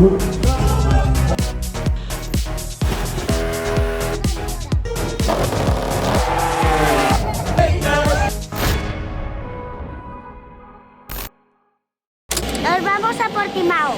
Nos vamos a Portimao.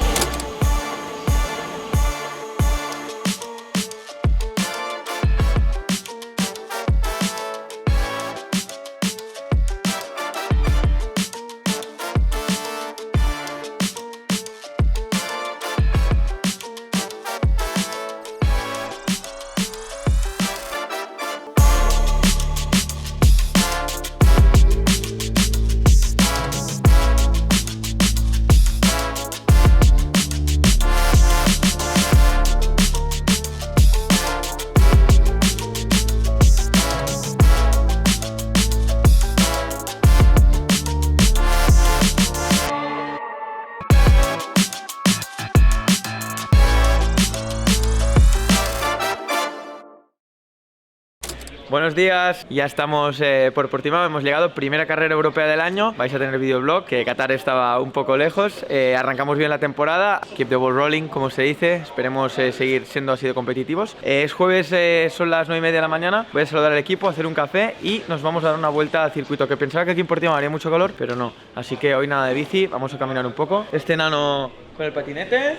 Buenos días, ya estamos por Portimao, hemos llegado, primera carrera europea del año, vais a tener videoblog, que Qatar estaba un poco lejos, arrancamos bien la temporada, keep the ball rolling como se dice, esperemos seguir siendo así de competitivos. Es jueves, son las 9:30 de la mañana, voy a saludar al equipo, hacer un café y nos vamos a dar una vuelta al circuito, que pensaba que aquí en Portimao haría mucho calor, pero no, así que hoy nada de bici, vamos a caminar un poco. Este enano con el patinete,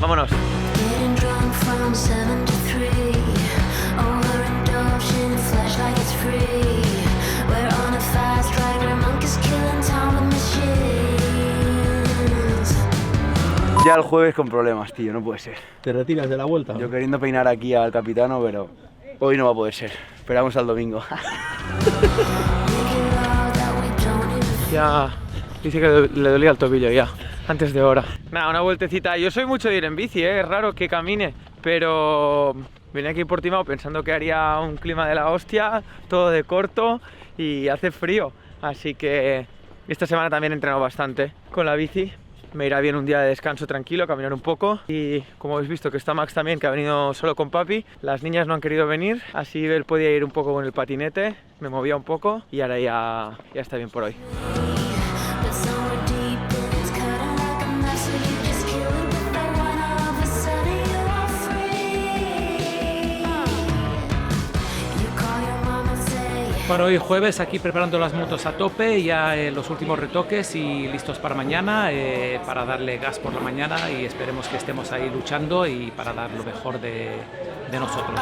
vámonos. Ya el jueves con problemas, tío, no puede ser. ¿Te retiras de la vuelta? Yo queriendo peinar aquí al capitano, pero hoy no va a poder ser. Esperamos al domingo. Ya dice que le dolía el tobillo ya, antes de hora. Nada, una vueltecita. Yo soy mucho de ir en bici, es raro que camine, pero vine aquí en Portimao pensando que haría un clima de la hostia, todo de corto y hace frío. Así que esta semana también he entrenado bastante con la bici. Me irá bien un día de descanso tranquilo, caminar un poco. Y como habéis visto que está Max también, que ha venido solo con papi. Las niñas no han querido venir, así él podía ir un poco con el patinete. Me movía un poco y ahora ya está bien por hoy. Bueno, hoy jueves aquí preparando las motos a tope, ya los últimos retoques y listos para mañana, para darle gas por la mañana y esperemos que estemos ahí luchando y para dar lo mejor de nosotros.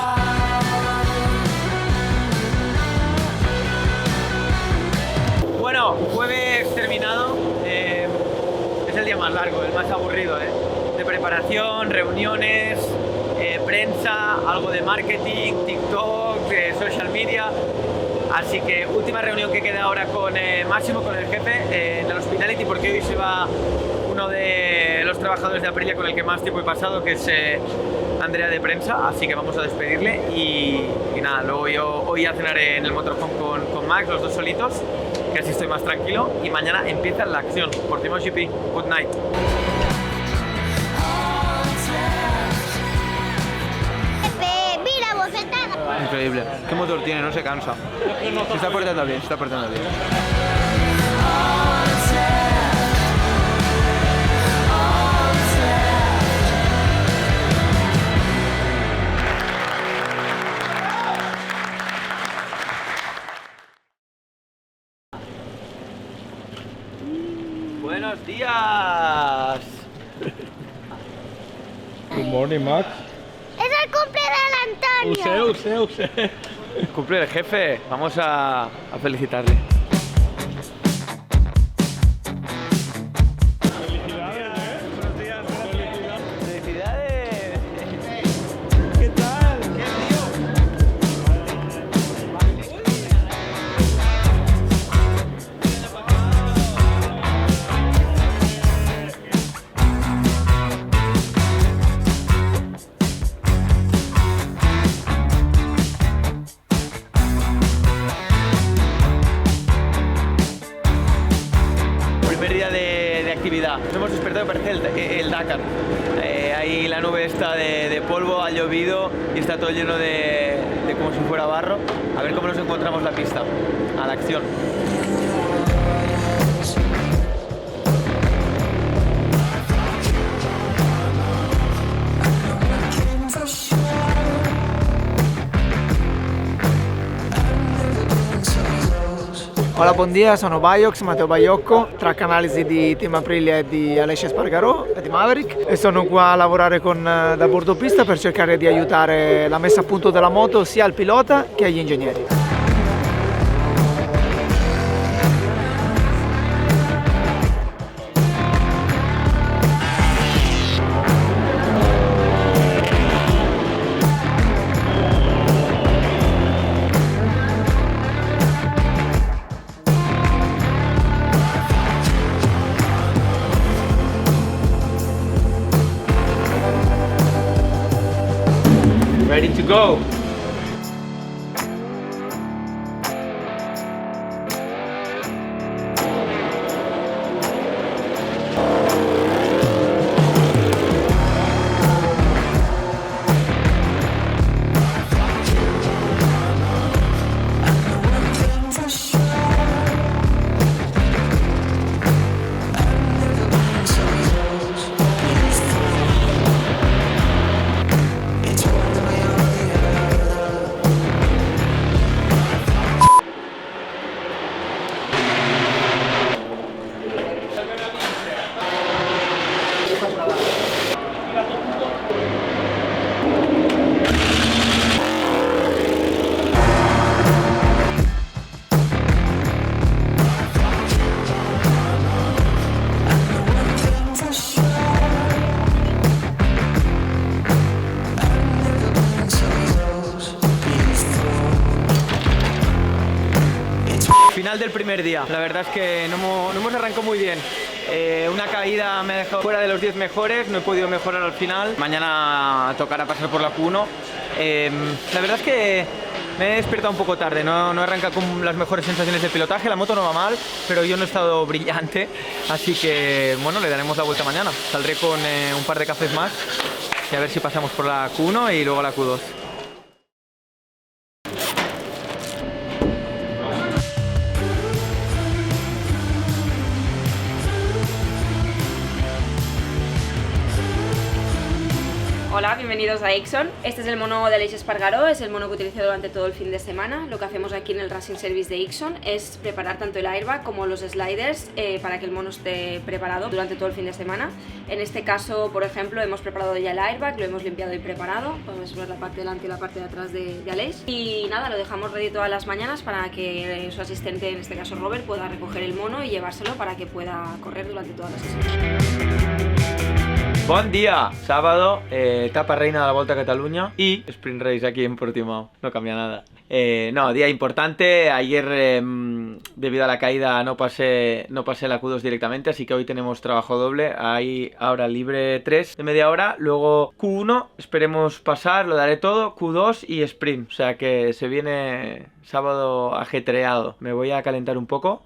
Bueno, jueves terminado, es el día más largo, el más aburrido, de preparación, reuniones, prensa, algo de marketing, TikTok, social media. Así que última reunión que queda ahora con Máximo, con el jefe, en el Hospitality, porque hoy se va uno de los trabajadores de Aprilia con el que más tiempo he pasado, que es Andrea de prensa, así que vamos a despedirle y nada, luego yo hoy a cenar en el motorhome con Max, los dos solitos, que así estoy más tranquilo, y mañana empieza la acción. Portimao GP, good night. Increíble. ¿Qué motor tiene? No se cansa. Se está portando bien, se está portando bien. Buenos días. Good morning, Max. ¡Es el cumple del Antonio! Usé. Cumple el jefe, vamos a felicitarle. Nos hemos despertado, parece el Dakar. Ahí la nube está de polvo, ha llovido y está todo lleno de como si fuera barro. A ver cómo nos encontramos la pista. A la acción. Hola, buon dia, sono Baiox, Matteo Baiocco, track analisi di Team Aprilia e di Aleix Espargaró e di Maverick, e sono qua a lavorare da bordo pista per cercare di aiutare la messa a punto della moto sia al pilota che agli ingegneri. Ready to go. Final del primer día, la verdad es que no hemos arrancado muy bien. Una caída me ha dejado fuera de los 10 mejores, no he podido mejorar al final. Mañana tocará pasar por la Q1. La verdad es que me he despertado un poco tarde, no he arrancado con las mejores sensaciones de pilotaje, la moto no va mal, pero yo no he estado brillante, así que bueno, le daremos la vuelta mañana. Saldré con un par de cafés más y a ver si pasamos por la Q1 y luego la Q2. Hola, bienvenidos a Ixon. Este es el mono de Aleix Espargaró, es el mono que utilizo durante todo el fin de semana. Lo que hacemos aquí en el Racing Service de Ixon es preparar tanto el airbag como los sliders para que el mono esté preparado durante todo el fin de semana. En este caso, por ejemplo, hemos preparado ya el airbag, lo hemos limpiado y preparado. Podemos ver la parte de delante y la parte de atrás de Aleix. Y nada, lo dejamos ready todas las mañanas para que su asistente, en este caso Robert, pueda recoger el mono y llevárselo para que pueda correr durante todas las sesiones. Bon dia! Sábado, etapa reina de la Volta a Cataluña y sprint race aquí en Portimao. No cambia nada. No, día importante. Ayer, debido a la caída, no pasé la Q2 directamente, así que hoy tenemos trabajo doble. Hay ahora libre 3 de media hora, luego Q1, esperemos pasar, lo daré todo, Q2 y sprint. O sea que se viene sábado ajetreado. Me voy a calentar un poco.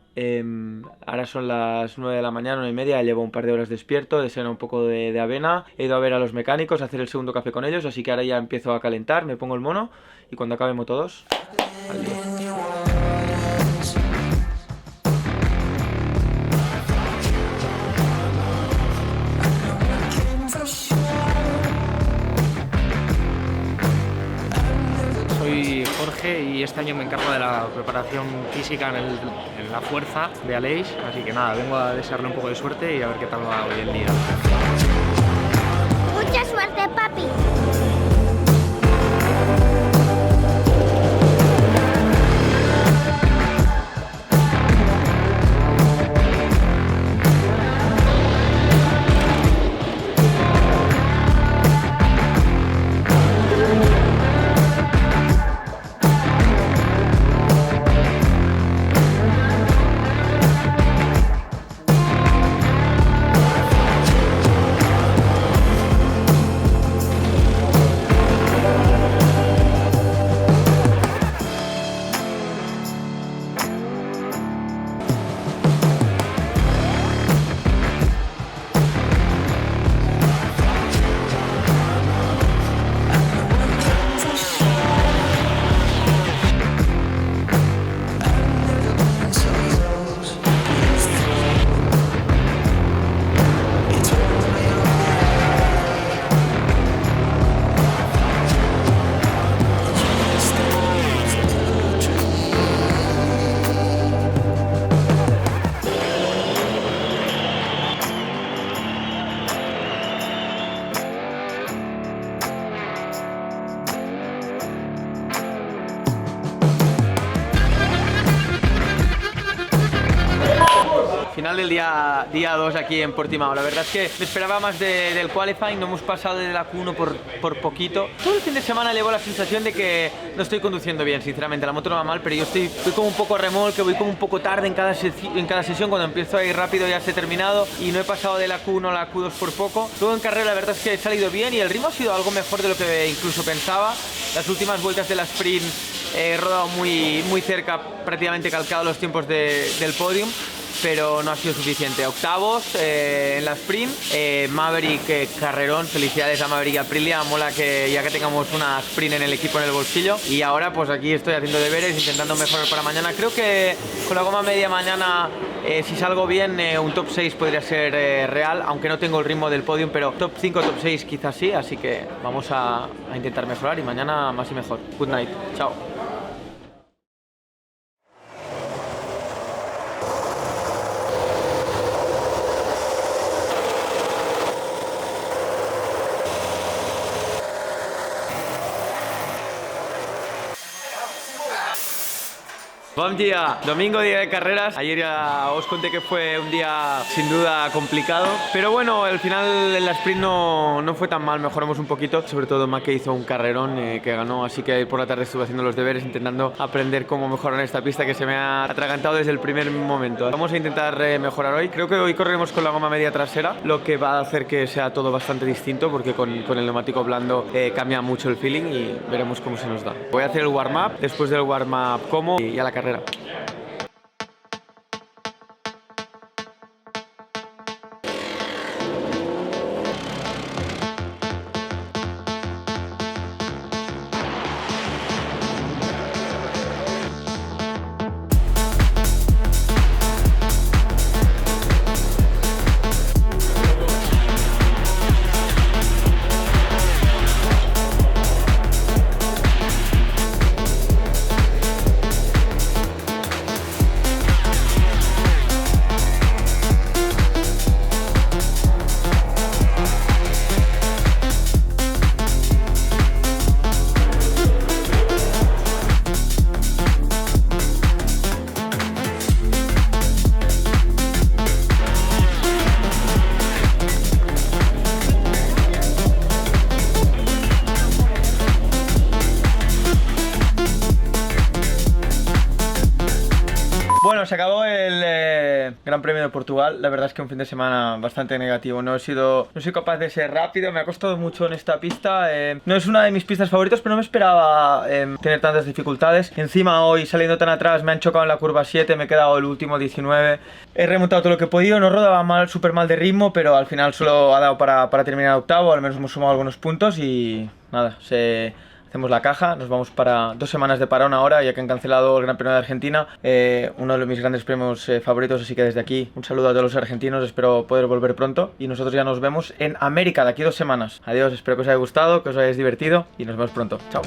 Ahora son las 9 de la mañana, 9:30, llevo un par de horas despierto, desayuno un poco de avena, he ido a ver a los mecánicos, a hacer el segundo café con ellos, así que ahora ya empiezo a calentar, me pongo el mono y cuando acabemos todos, al día. Soy Jorge y este año me encargo de la preparación física en la fuerza de Aleix, así que nada, vengo a desearle un poco de suerte y a ver qué tal va hoy el día. Mucha suerte, papi. del día 2 aquí en Portimao. La verdad es que me esperaba más del qualifying, no hemos pasado de la Q1 por poquito. Todo el fin de semana llevo la sensación de que no estoy conduciendo bien, sinceramente. La moto no va mal, pero yo voy como un poco remolque, voy como un poco tarde en cada sesión. Cuando empiezo a ir rápido ya se he terminado y no he pasado de la Q1 a la Q2 por poco. Todo en carrera la verdad es que he salido bien y el ritmo ha sido algo mejor de lo que incluso pensaba. Las últimas vueltas de la sprint he rodado muy cerca, prácticamente calcado los tiempos del podium, pero no ha sido suficiente. Octavos en la sprint, Maverick carrerón, felicidades a Maverick y a Aprilia, mola que ya que tengamos una sprint en el equipo en el bolsillo. Y ahora pues aquí estoy haciendo deberes, intentando mejorar para mañana. Creo que con la goma media mañana, si salgo bien, un top 6 podría ser real, aunque no tengo el ritmo del podium, pero top 5, top 6 quizás sí, así que vamos a intentar mejorar y mañana más y mejor. Good night, chao. Buen día, domingo, día de carreras. Ayer ya os conté que fue un día sin duda complicado, pero bueno, al final en la sprint no fue tan mal, mejoramos un poquito, sobre todo Maque hizo un carrerón que ganó, así que por la tarde estuve haciendo los deberes, intentando aprender cómo mejorar esta pista que se me ha atragantado desde el primer momento. Vamos a intentar mejorar hoy, creo que hoy correremos con la goma media trasera, lo que va a hacer que sea todo bastante distinto, porque con el neumático blando cambia mucho el feeling y veremos cómo se nos da. Voy a hacer el warm-up, después del warm-up como y a la carrera. Bueno, se acabó el Gran Premio de Portugal. La verdad es que un fin de semana bastante negativo. No soy capaz de ser rápido, me ha costado mucho en esta pista. No es una de mis pistas favoritas, pero no me esperaba tener tantas dificultades. Y encima hoy, saliendo tan atrás, me han chocado en la curva 7, me he quedado el último 19. He remontado todo lo que he podido, no rodaba mal, súper mal de ritmo, pero al final solo ha dado para terminar octavo. Al menos hemos sumado algunos puntos y nada, hacemos la caja, nos vamos para 2 semanas de parón ahora, ya que han cancelado el Gran Premio de Argentina, uno de mis grandes premios favoritos, así que desde aquí un saludo a todos los argentinos, espero poder volver pronto y nosotros ya nos vemos en América de aquí 2 semanas. Adiós, espero que os haya gustado, que os hayáis divertido y nos vemos pronto. Chao.